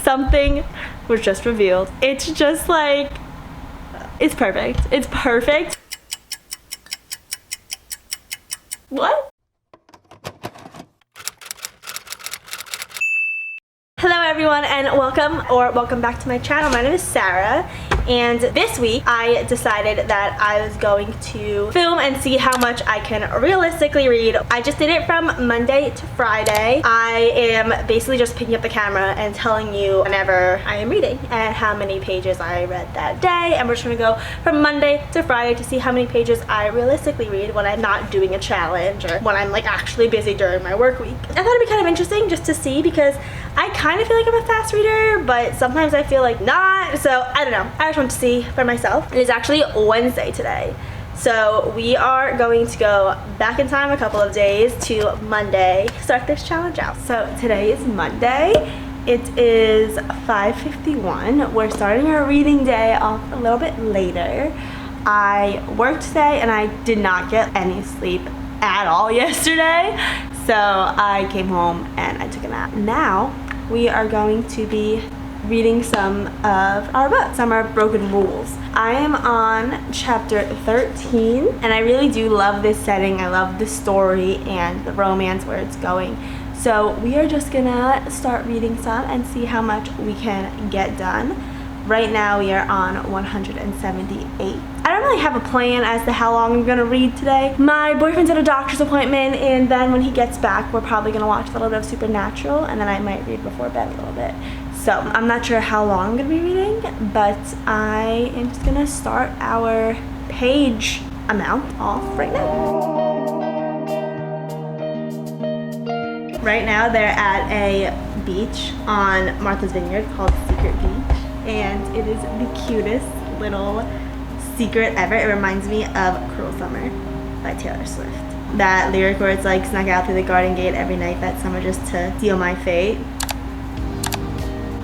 something was just revealed. It's just like, it's perfect. It's perfect. What? Hello everyone and welcome back to my channel. My name is Sarah, and this week I decided that I was going to film and see how much I can realistically read. I just did it from Monday to Friday. I am basically just picking up the camera and telling you whenever I am reading and how many pages I read that day, and we're just gonna go from Monday to Friday to see how many pages I realistically read when I'm not doing a challenge or when I'm like actually busy during my work week. I thought it'd be kind of interesting just to see, because I kind of feel like I'm a fast reader, but sometimes I feel like not, so I don't know. I just want to see for myself. It is actually Wednesday today, so we are going to go back in time a couple of days to Monday, start this challenge out. So today is Monday. It is 5:51. We're starting our reading day off a little bit later. I worked today and I did not get any sleep at all yesterday, so I came home and I took a nap. Now we are going to be reading some of our books, some of our broken rules. I am on chapter 13 and I really do love this setting. I love the story and the romance where it's going. So we are just gonna start reading some and see how much we can get done. Right now we are on 178. I don't really have a plan as to how long I'm gonna read today. My boyfriend's at a doctor's appointment, and then when he gets back we're probably gonna watch a little bit of Supernatural, and then I might read before bed a little bit. So I'm not sure how long I'm gonna be reading, but I am just gonna start our page amount off right now. Right now they're at a beach on Martha's Vineyard called Secret Beach, and it is the cutest little secret ever. It reminds me of Cruel Summer by Taylor Swift. That lyric where it's like, snuck out through the garden gate every night that summer just to seal my fate.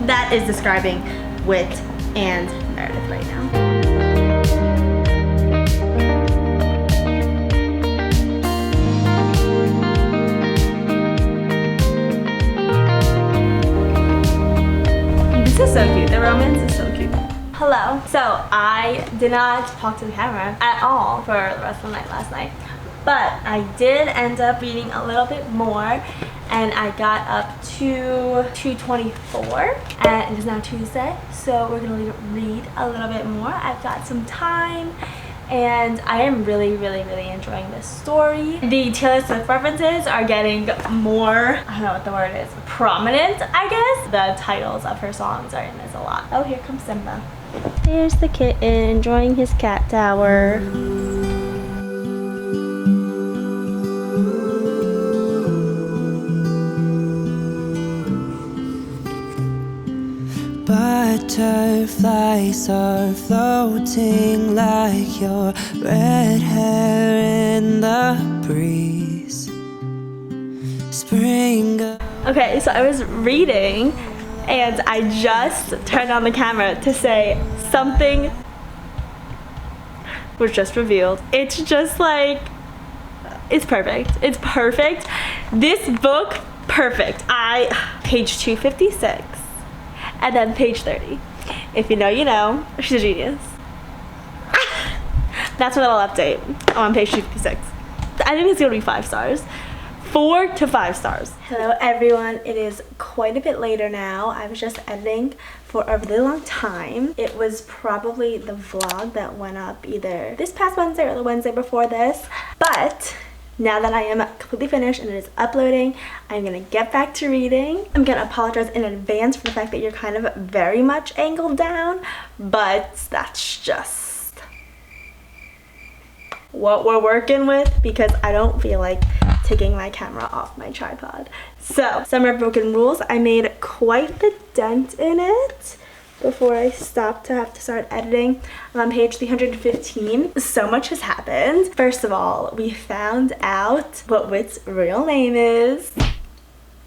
That is describing Wit and Meredith right now. This is so cute. The romance is so cute. Hello. So I did not talk to the camera at all for the rest of the night last night, but I did end up reading a little bit more, and I got up to 2:24, and it is now Tuesday, so we're gonna read a little bit more. I've got some time, and I am really enjoying this story. The Taylor Swift references are getting more, I don't know what the word is, prominent, I guess. The titles of her songs are in this a lot. Oh, here comes Simba. There's the kitten enjoying his cat tower. Butterflies are floating like your red hair in the breeze. Spring. Okay, so I was reading and I just turned on the camera to say something was just revealed. It's just like, it's perfect. It's perfect. This book, perfect. Page 256. And then page 30. If you know, you know. She's a genius. That's my little update on page 256. I think it's gonna be 5 stars. 4 to 5 stars. Hello everyone. It is quite a bit later now. I was just editing for a really long time. It was probably the vlog that went up either this past Wednesday or the Wednesday before this. But now that I am completely finished and it is uploading, I'm gonna get back to reading. I'm gonna apologize in advance for the fact that you're kind of very much angled down, but that's just what we're working with because I don't feel like taking my camera off my tripod. So, Summer Broken Rules, I made quite the dent in it before I stopped to have to start editing. I'm on page 315. So much has happened. First of all, we found out what Wit's real name is.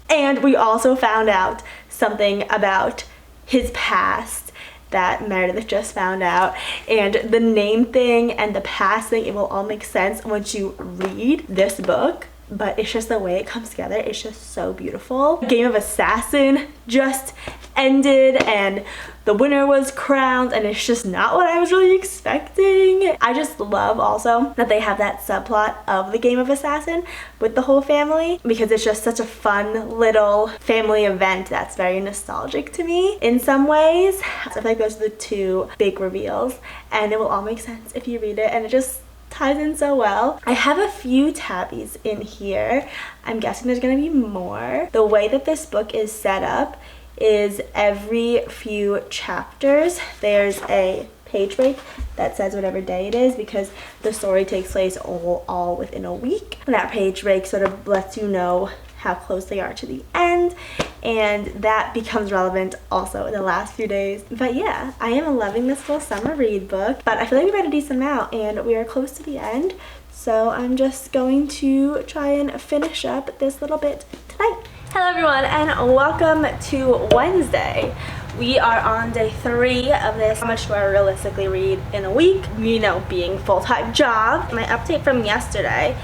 And we also found out something about his past that Meredith just found out. And the name thing and the past thing, it will all make sense once you read this book. but it's just the way it comes together. It's just so beautiful. Game of Assassin just ended and the winner was crowned, and it's just not what I was really expecting. I just love also that they have that subplot of the Game of Assassin with the whole family, because it's just such a fun little family event that's very nostalgic to me in some ways. I feel like those are the two big reveals, and it will all make sense if you read it, and it just ties in so well. I have a few tabbies in here. I'm guessing there's gonna be more. The way that this book is set up is every few chapters there's a page break that says whatever day it is, because the story takes place all within a week. And that page break sort of lets you know how close they are to the end, and that becomes relevant also in the last few days. But yeah, I am loving this little summer read book, but I feel like we read a decent amount and we are close to the end, so I'm just going to try and finish up this little bit tonight. Hello everyone, and welcome to Wednesday. We are on day 3 of this how much do I realistically read in a week, you know, being full-time job. My update from yesterday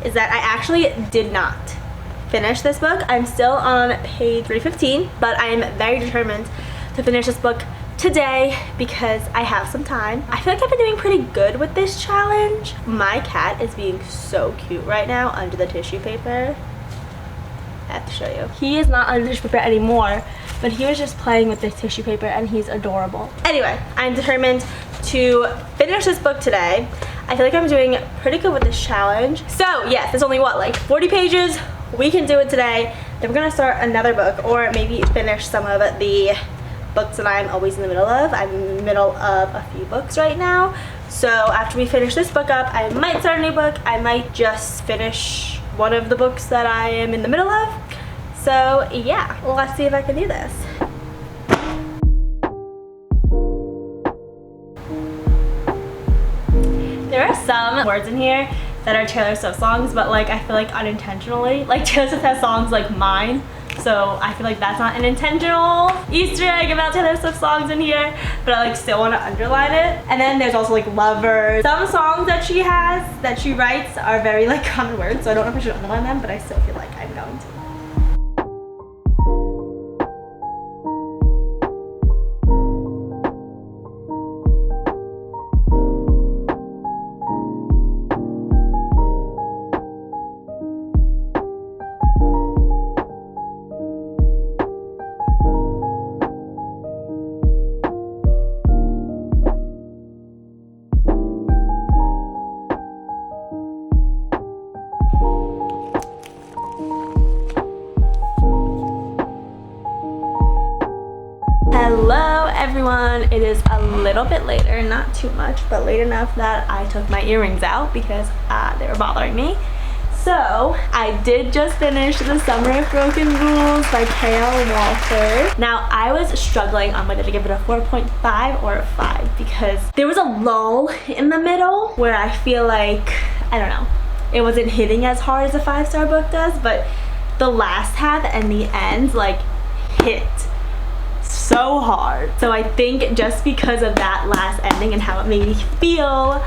is that I actually did not finish this book. I'm still on page 315, but I am very determined to finish this book today because I have some time. I feel like I've been doing pretty good with this challenge. My cat is being so cute right now under the tissue paper. I have to show you. He is not under tissue paper anymore, but he was just playing with this tissue paper and he's adorable. Anyway, I'm determined to finish this book today. I feel like I'm doing pretty good with this challenge. So yes, there's only what, like 40 pages? We can do it today. Then we're gonna start another book, or maybe finish some of the books that I'm always in the middle of. I'm in the middle of a few books right now. So after we finish this book up, I might start a new book. I might just finish one of the books that I am in the middle of. So yeah, let's see if I can do this. There are some words in here that are Taylor Swift songs, but like I feel like unintentionally. Like Taylor Swift has songs like Mine, so I feel like that's not an intentional Easter egg about Taylor Swift songs in here, but I like still want to underline it. And then there's also like Lovers. Some songs that she has, that she writes, are very like common words, so I don't know if I should underline them, but I still feel like I'm going to. Hello everyone, it is a little bit later, not too much, but late enough that I took my earrings out because they were bothering me. So I did just finish The Summer of Broken Rules by K.L. Walker. Now I was struggling on whether to give it a 4.5 or a 5 because there was a lull in the middle where I feel like, I don't know, it wasn't hitting as hard as a 5-star book does, but the last half and the end like hit so hard. So I think just because of that last ending and how it made me feel,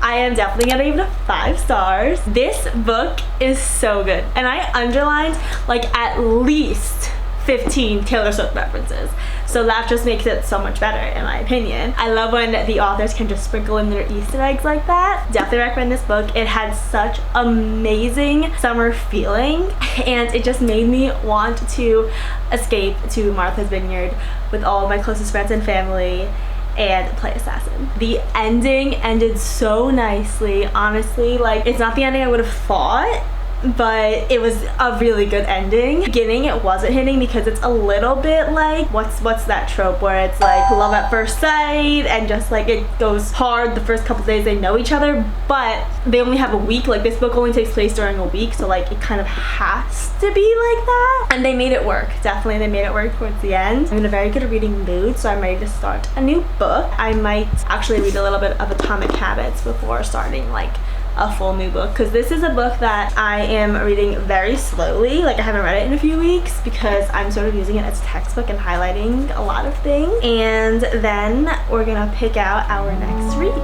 I am definitely gonna give it a 5 stars. This book is so good, and I underlined like at least 15 Taylor Swift references, so that just makes it so much better in my opinion. I love when the authors can just sprinkle in their Easter eggs like that. Definitely recommend this book. It had such amazing summer feeling, and it just made me want to escape to Martha's Vineyard with all of my closest friends and family and play assassin. The ending ended so nicely, honestly. Like, it's not the ending I would have thought, but it was a really good ending. Beginning, it wasn't hitting because it's a little bit like, what's that trope where it's like love at first sight and just like it goes hard the first couple days they know each other, but they only have a week. Like, this book only takes place during a week, so like it kind of has to be like that, and they made it work. Definitely they made it work towards the end. I'm in a very good reading mood, so I'm ready to start a new book. I might actually read a little bit of Atomic Habits before starting like a full new book, because this is a book that I am reading very slowly. Like, I haven't read it in a few weeks because I'm sort of using it as a textbook and highlighting a lot of things. And then we're gonna pick out our next read.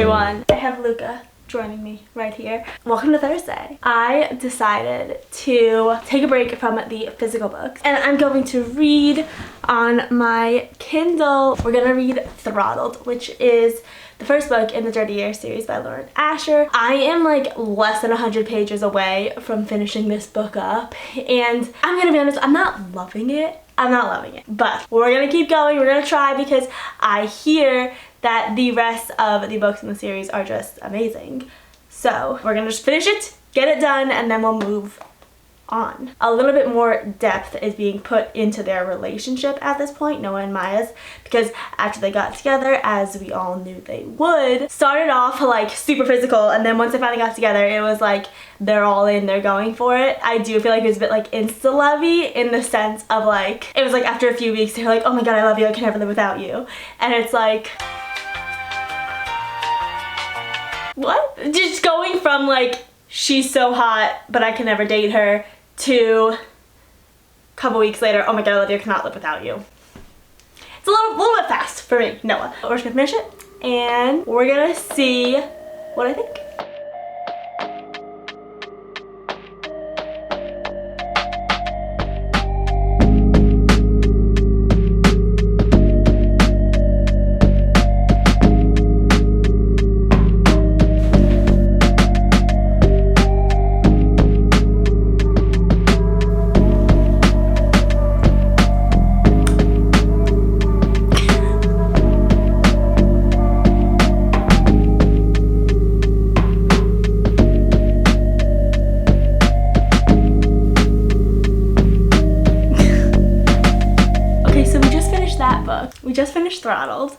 everyone. I have Luca joining me right here. Welcome to Thursday. I decided to take a break from the physical books and I'm going to read on my Kindle. We're gonna read Throttled, which is the first book in the Dirty Air series by Lauren Asher. I am like less than 100 pages away from finishing this book up, and I'm gonna be honest, I'm not loving it. But we're gonna keep going. We're gonna try because I hear that the rest of the books in the series are just amazing. So we're gonna just finish it, get it done, and then we'll move on. A little bit more depth is being put into their relationship at this point, Noah and Maya's, because after they got together, as we all knew they would, started off like super physical, and then once they finally got together, it was like they're all in, they're going for it. I do feel like it was a bit like insta-lovey in the sense of like, it was like after a few weeks, they're like, oh my god, I love you, I can never live without you. And it's like, what? Just going from like, she's so hot, but I can never date her, to a couple weeks later, oh my god, I love you, I cannot live without you. It's a little bit fast for me, Noah. But we're just gonna finish it, and we're gonna see what I think. We just finished Throttled.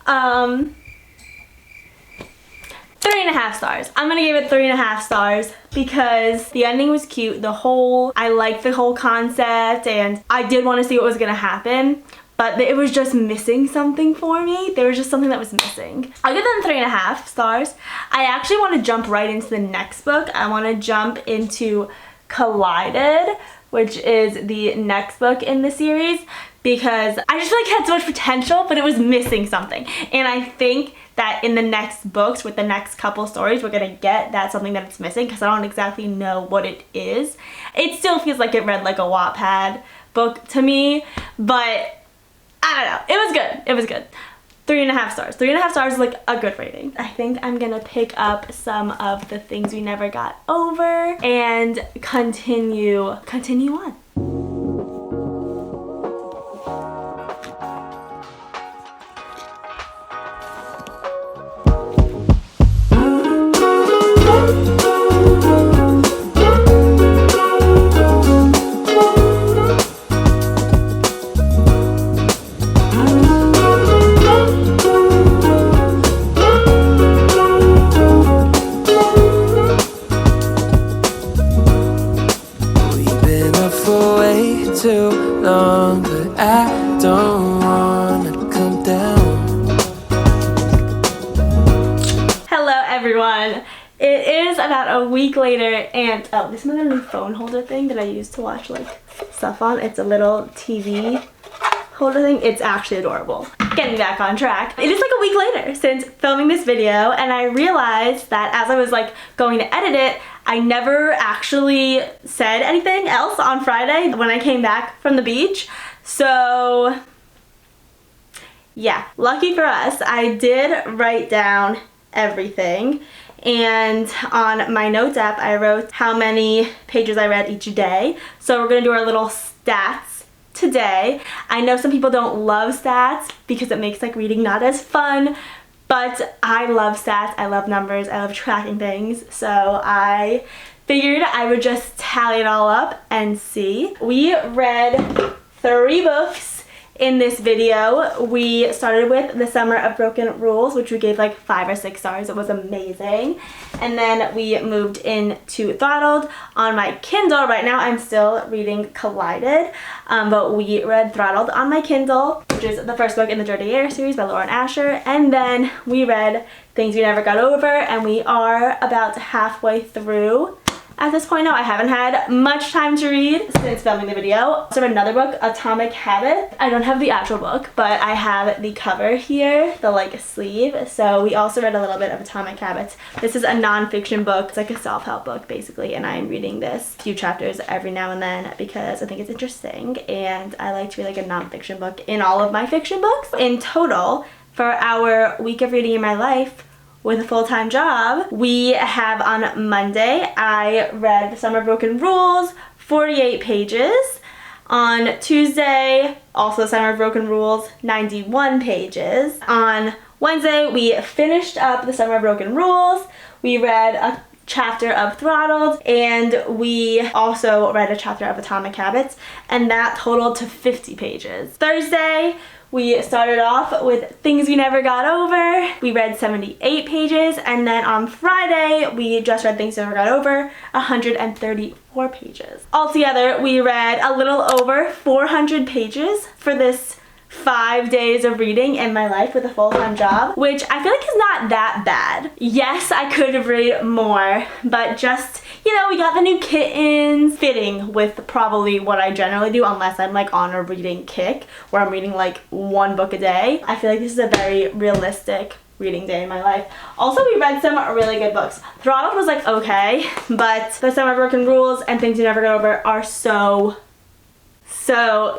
3.5 stars. I'm gonna give it 3.5 stars because the ending was cute. I liked the whole concept, and I did want to see what was gonna happen, but it was just missing something for me. There was just something that was missing. I'll give them 3.5 stars. I actually want to jump right into the next book. I want to jump into Collided, which is the next book in the series, because I just feel like it had so much potential, but it was missing something. And I think that in the next books, with the next couple stories, we're gonna get that something that it's missing, because I don't exactly know what it is. It still feels like it read like a Wattpad book to me, but I don't know. It was good. It was good. 3.5 stars. 3.5 stars is like a good rating. I think I'm gonna pick up some of the things we never got over and continue on. Too long, but I don't wanna come down. Hello everyone. It is about a week later, and oh, this is my new phone holder thing that I use to watch like stuff on. It's a little TV holder thing. It's actually adorable. Getting back on track. It is like a week later since filming this video, and I realized that as I was like going to edit it, I never actually said anything else on Friday when I came back from the beach. So yeah, lucky for us, I did write down everything. And on my notes app, I wrote how many pages I read each day. So we're gonna do our little stats today. I know some people don't love stats because it makes like reading not as fun, but I love stats, I love numbers, I love tracking things, so I figured I would just tally it all up and see. We read 3 books in this video. We started with The Summer of Broken Rules, which we gave like 5 or 6 stars. It was amazing. And then we moved into Throttled. On my Kindle right now, I'm still reading Collided, but we read Throttled on my Kindle, which is the first book in the Dirty Air series by Lauren Asher. And then we read Things We Never Got Over, and we are about halfway through. at this point now. I haven't had much time to read since filming the video. So another book, Atomic Habits. I don't have the actual book, but I have the cover here, the like sleeve. So we also read a little bit of Atomic Habits. This is a non-fiction book. It's like a self-help book basically, and I'm reading this few chapters every now and then because I think it's interesting, and I like to read like a non-fiction book in all of my fiction books. In total, for our week of reading in my life with a full-time job, we have on Monday, I read The Summer of Broken Rules, 48 pages. On Tuesday, also Summer of Broken Rules, 91 pages. On Wednesday, we finished up The Summer of Broken Rules. We read a chapter of Throttled, and we also read a chapter of Atomic Habits, and that totaled to 50 pages. Thursday, we started off with Things We Never Got Over. We read 78 pages, and then on Friday, we just read Things We Never Got Over, 134 pages. Altogether, we read a little over 400 pages for this 5 days of reading in my life with a full-time job, which I feel like is not that bad. Yes, I could have read more, but just, you know, we got the new kittens, fitting with probably what I generally do unless I'm like on a reading kick where I'm reading like one book a day. I feel like this is a very realistic reading day in my life. Also, we read some really good books. Throttled was like okay, but The Summer of Broken Rules and Things You Never Got Over are so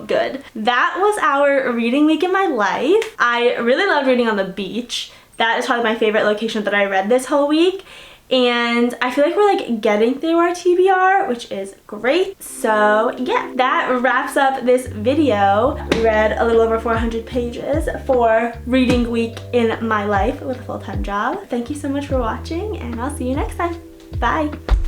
good. That was our reading week in my life. I really loved reading on the beach. That is probably my favorite location that I read this whole week. And I feel like we're like getting through our TBR, which is great. So yeah, that wraps up this video. We read a little over 400 pages for reading week in my life with a full-time job. Thank you so much for watching, and I'll see you next time. Bye.